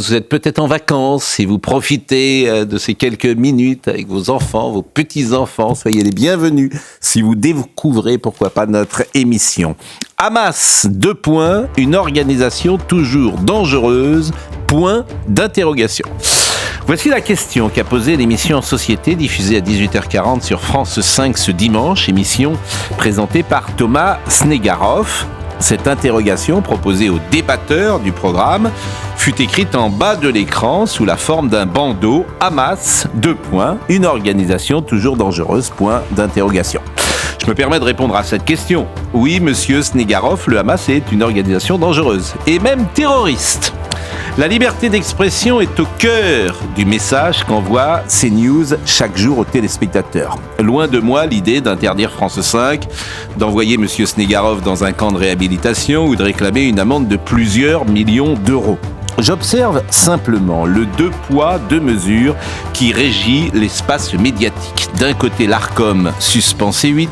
vous êtes peut-être en vacances et vous profitez de ces quelques minutes avec vos enfants, vos petits-enfants. Soyez les bienvenus si vous découvrez, pourquoi pas, notre émission. Hamas, une organisation toujours dangereuse, point d'interrogation. Voici la question qu'a posée l'émission En Société, diffusée à 18h40 sur France 5 ce dimanche, émission présentée par Thomas Snegarov. Cette interrogation, proposée aux débatteurs du programme, fut écrite en bas de l'écran sous la forme d'un bandeau « Hamas, une organisation toujours dangereuse, point d'interrogation ». Je me permets de répondre à cette question. Oui, monsieur Snegarov, le Hamas est une organisation dangereuse, et même terroriste. La liberté d'expression est au cœur du message qu'envoie CNews chaque jour aux téléspectateurs. Loin de moi l'idée d'interdire France 5, d'envoyer M. Snegarov dans un camp de réhabilitation ou de réclamer une amende de plusieurs millions d'euros. J'observe simplement le deux poids, deux mesures qui régit l'espace médiatique. D'un côté, l'Arcom suspend C8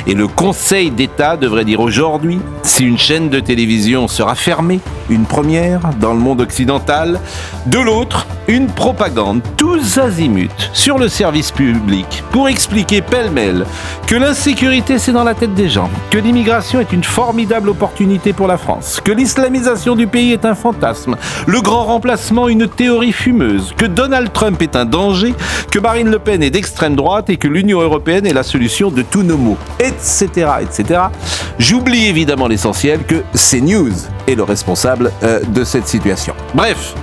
et le Conseil d'État devrait dire aujourd'hui si une chaîne de télévision sera fermée, une première dans le monde occidental. De l'autre, une propagande tous azimuts sur le service public pour expliquer pêle-mêle que l'insécurité c'est dans la tête des gens, que l'immigration est une formidable opportunité pour la France, que l'islamisation du pays est un fantasme, le grand remplacement une théorie fumeuse, que Donald Trump est un danger, que Marine Le Pen est d'extrême droite et que l'Union européenne est la solution de tous nos maux, etc., etc. J'oublie évidemment l'essentiel, que CNews est le responsable de cette situation. Bref,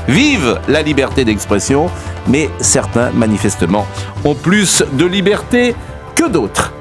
vive la liberté d'expression, mais certains, manifestement, ont plus de liberté que d'autres.